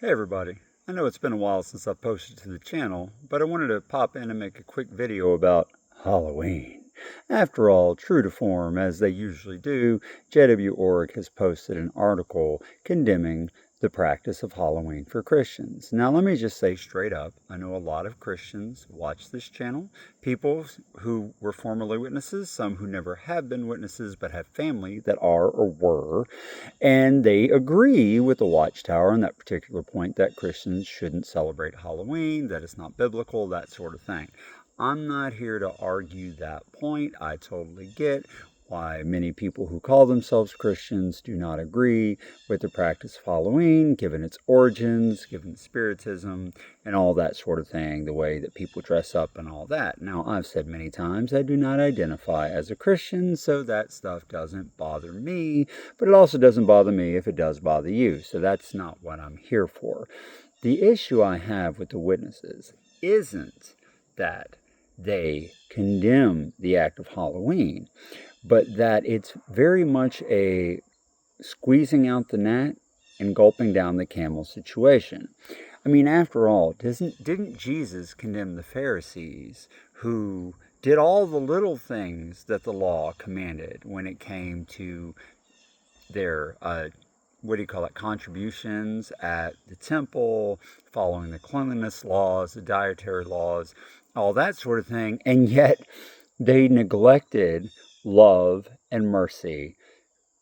Hey everybody, I know it's been a while since I've posted to the channel, but I wanted to pop in and make a quick video about Halloween. After all, true to form, as they usually do, JW.org has posted an article condemning the practice of Halloween for Christians. Now let me just say straight up, I know a lot of Christians watch this channel, people who were formerly witnesses, some who never have been witnesses but have family that are or were, and they agree with the Watchtower on that particular point that Christians shouldn't celebrate Halloween, that it's not biblical, that sort of thing. I'm not here to argue that point. I totally get why many people who call themselves Christians do not agree with the practice of Halloween, given its origins, given Spiritism, and all that sort of thing, the way that people dress up and all that. Now, I've said many times I do not identify as a Christian, so that stuff doesn't bother me, but it also doesn't bother me if it does bother you, so that's not what I'm here for. The issue I have with the witnesses isn't that they condemn the act of Halloween, but that it's very much a squeezing out the gnat and gulping down the camel situation. I mean, after all, didn't Jesus condemn the Pharisees who did all the little things that the law commanded when it came to their contributions at the temple, following the cleanliness laws, the dietary laws, all that sort of thing, and yet they neglected love and mercy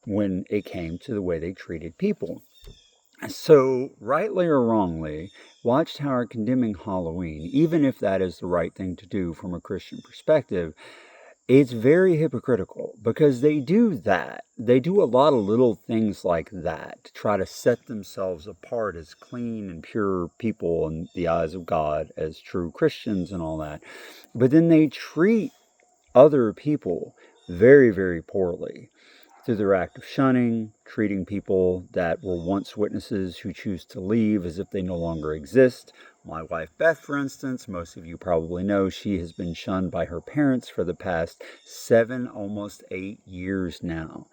when it came to the way they treated people. So, rightly or wrongly, Watchtower condemning Halloween, even if that is the right thing to do from a Christian perspective, it's very hypocritical because they do that. They do a lot of little things like that to try to set themselves apart as clean and pure people in the eyes of God, as true Christians and all that. But then they treat other people very, very poorly through their act of shunning, treating people that were once witnesses who choose to leave as if they no longer exist. My wife Beth, for instance, most of you probably know, she has been shunned by her parents for the past 7, almost 8 years now.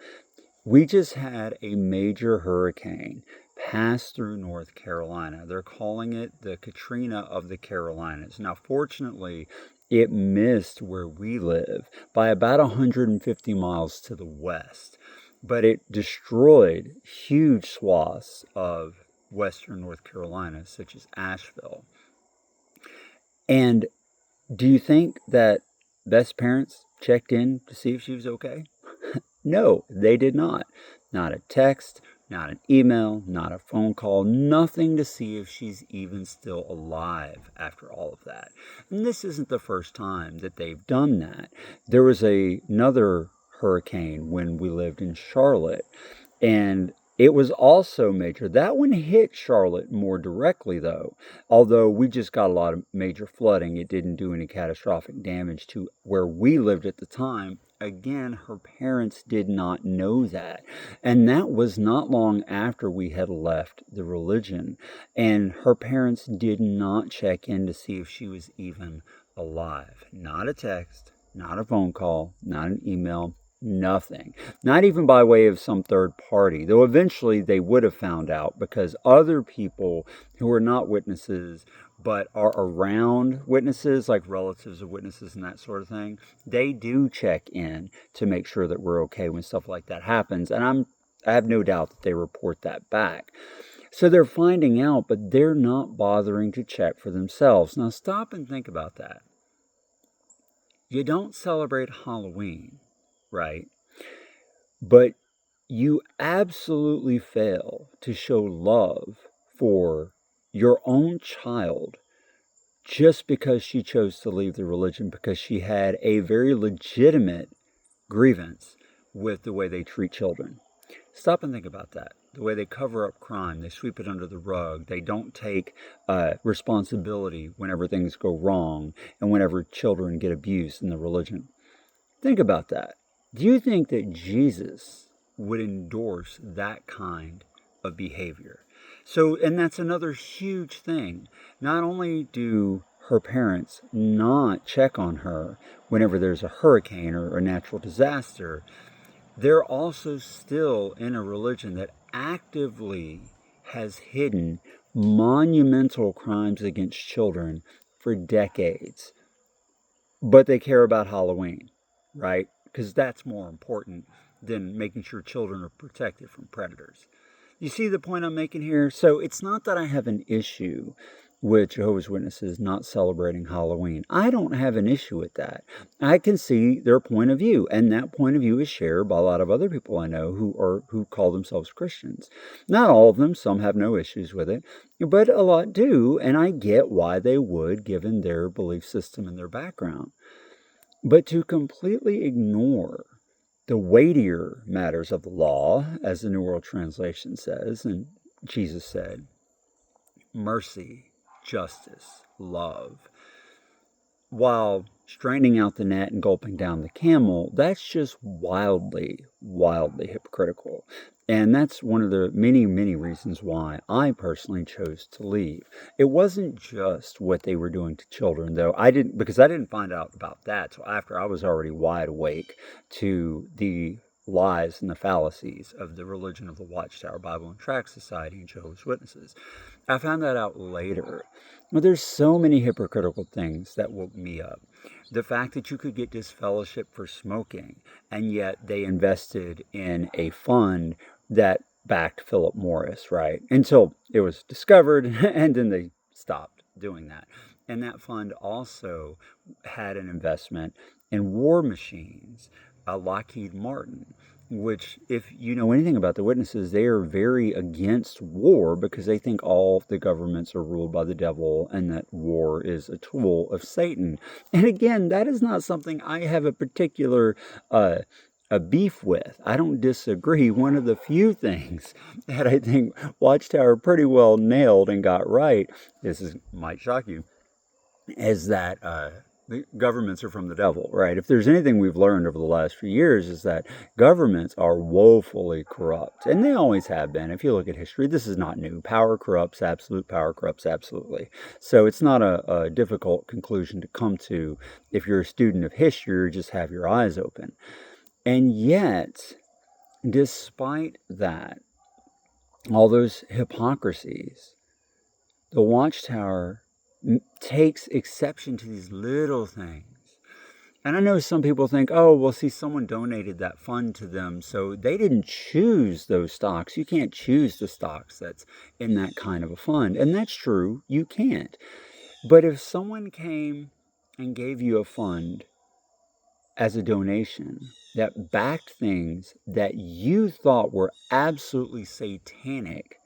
We just had a major hurricane pass through North Carolina. They're calling it the Katrina of the Carolinas. Now, fortunately, it missed where we live by about 150 miles to the west, but it destroyed huge swaths of western North Carolina, such as Asheville. And do you think that Beth's parents checked in to see if she was okay? No, they did not. Not a text, not an email, not a phone call, nothing to see if she's even still alive after all of that. And this isn't the first time that they've done that. There was another hurricane when we lived in Charlotte, and it was also major. That one hit Charlotte more directly, though. Although we just got a lot of major flooding, it didn't do any catastrophic damage to where we lived at the time. Again, her parents did not know that. And that was not long after we had left the religion. And her parents did not check in to see if she was even alive. Not a text, not a phone call, not an email, nothing. Not even by way of some third party, though eventually they would have found out because other people who are not witnesses but are around witnesses, like relatives of witnesses and that sort of thing, they do check in to make sure that we're okay when stuff like that happens. And I have no doubt that they report that back. So they're finding out, but they're not bothering to check for themselves. Now stop and think about that. You don't celebrate Halloween, right? But you absolutely fail to show love for your own child just because she chose to leave the religion because she had a very legitimate grievance with the way they treat children. Stop and think about that. The way they cover up crime, they sweep it under the rug, they don't take responsibility whenever things go wrong and whenever children get abused in the religion. Think about that. Do you think that Jesus would endorse that kind of behavior? So, and that's another huge thing. Not only do her parents not check on her whenever there's a hurricane or a natural disaster, they're also still in a religion that actively has hidden monumental crimes against children for decades. But they care about Halloween, right? Because that's more important than making sure children are protected from predators. You see the point I'm making here? So it's not that I have an issue with Jehovah's Witnesses not celebrating Halloween. I don't have an issue with that. I can see their point of view, and that point of view is shared by a lot of other people I know who call themselves Christians. Not all of them, some have no issues with it, but a lot do, and I get why they would given their belief system and their background. But to completely ignore the weightier matters of the law, as the New World Translation says, and Jesus said, mercy, justice, love, while straining out the net and gulping down the camel, that's just wildly, wildly hypocritical. And that's one of the many, many reasons why I personally chose to leave. It wasn't just what they were doing to children, though. Because I didn't find out about that till after I was already wide awake to the lies and the fallacies of the religion of the Watchtower Bible and Tract Society and Jehovah's Witnesses. I found that out later. Well, there's so many hypocritical things that woke me up. The fact that you could get disfellowship for smoking, and yet they invested in a fund that backed Philip Morris, right? Until it was discovered, and then they stopped doing that. And that fund also had an investment in war machines, Lockheed Martin, which, if you know anything about the Witnesses, they are very against war because they think all the governments are ruled by the devil and that war is a tool of Satan. And again, that is not something I have a particular a beef with. I don't disagree. One of the few things that I think Watchtower pretty well nailed and got right, might shock you, is that the governments are from the devil, right? If there's anything we've learned over the last few years is that governments are woefully corrupt, and they always have been. If you look at history, this is not new. Power corrupts, absolute power corrupts absolutely. So it's not a difficult conclusion to come to if you're a student of history or just have your eyes open. And yet, despite that, all those hypocrisies, the Watchtower takes exception to these little things. And I know some people think, oh, well, see, someone donated that fund to them, so they didn't choose those stocks. You can't choose the stocks that's in that kind of a fund. And that's true, you can't. But if someone came and gave you a fund as a donation that backed things that you thought were absolutely satanic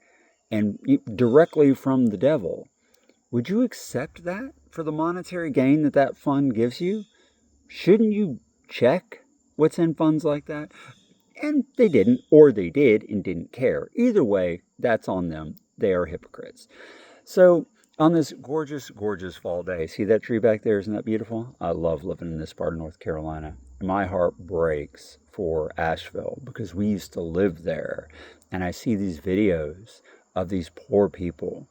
and directly from the devil, would you accept that for the monetary gain that that fund gives you? Shouldn't you check what's in funds like that? And they didn't, or they did and didn't care. Either way, that's on them. They are hypocrites. So on this gorgeous, gorgeous fall day, see that tree back there? Isn't that beautiful? I love living in this part of North Carolina. My heart breaks for Asheville because we used to live there. And I see these videos of these poor people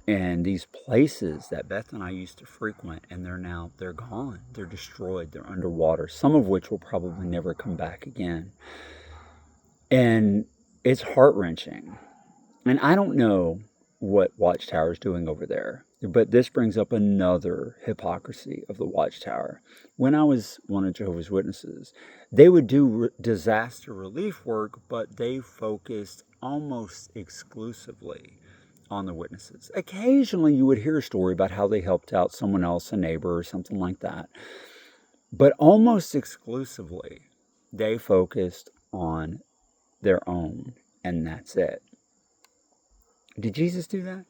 and these places that Beth and I used to frequent, and they're gone. They're destroyed. They're underwater, some of which will probably never come back again. And it's heart-wrenching. And I don't know what Watchtower is doing over there, but this brings up another hypocrisy of the Watchtower. When I was one of Jehovah's Witnesses, they would do disaster relief work, but they focused almost exclusively on the witnesses. Occasionally you would hear a story about how they helped out someone else, a neighbor or something like that. But almost exclusively, they focused on their own, and that's it. Did Jesus do that?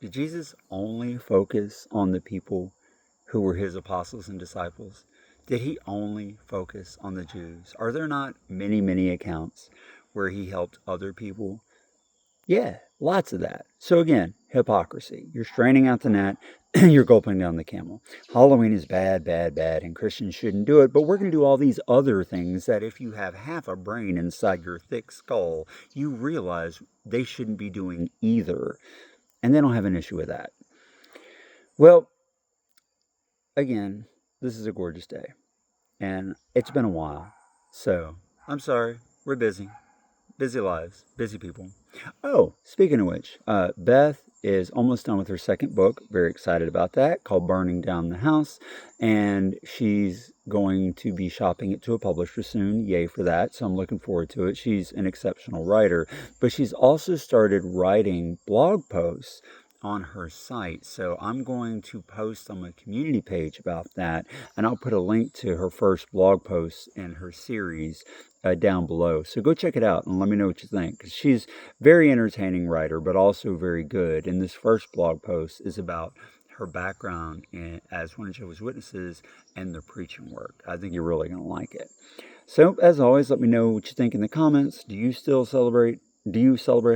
Did Jesus only focus on the people who were his apostles and disciples? Did he only focus on the Jews? Are there not many, many accounts where he helped other people? Yeah, lots of that. So again, hypocrisy. You're straining out the net, you're gulping down the camel. Halloween is bad, bad, bad, and Christians shouldn't do it, but we're going to do all these other things that if you have half a brain inside your thick skull, you realize they shouldn't be doing either. And they don't have an issue with that. Well, again, this is a gorgeous day. And it's been a while. So, I'm sorry, we're busy. Busy lives, busy people. Oh, speaking of which, Beth is almost done with her second book. Very excited about that, called Burning Down the House. And she's going to be shopping it to a publisher soon. Yay for that. So I'm looking forward to it. She's an exceptional writer, but she's also started writing blog posts on her site. So I'm going to post on my community page about that, and I'll put a link to her first blog post in her series down below. So go check it out and let me know what you think, because she's very entertaining writer, but also very good. And this first blog post is about her background as one of Jehovah's Witnesses and their preaching work. I think you're really going to like it. So, as always, let me know what you think in the comments. Do you celebrate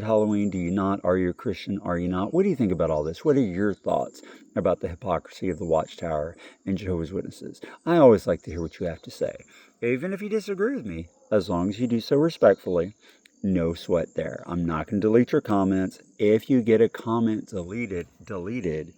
Halloween? Do you not? Are you a Christian? Are you not? What do you think about all this? What are your thoughts about the hypocrisy of the Watchtower and Jehovah's Witnesses? I always like to hear what you have to say, even if you disagree with me, as long as you do so respectfully. No sweat there. I'm not going to delete your comments. If you get a comment deleted.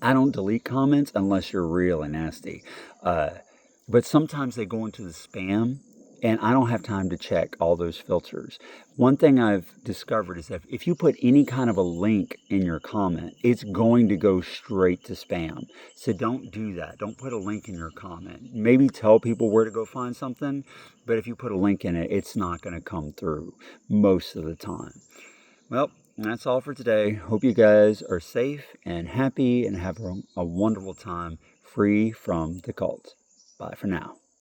I don't delete comments unless you're really nasty. But sometimes they go into the spam, and I don't have time to check all those filters. One thing I've discovered is that if you put any kind of a link in your comment, it's going to go straight to spam. So don't do that. Don't put a link in your comment. Maybe tell people where to go find something, but if you put a link in it, it's not going to come through most of the time. Well, that's all for today. Hope you guys are safe and happy and have a wonderful time free from the cult. Bye for now.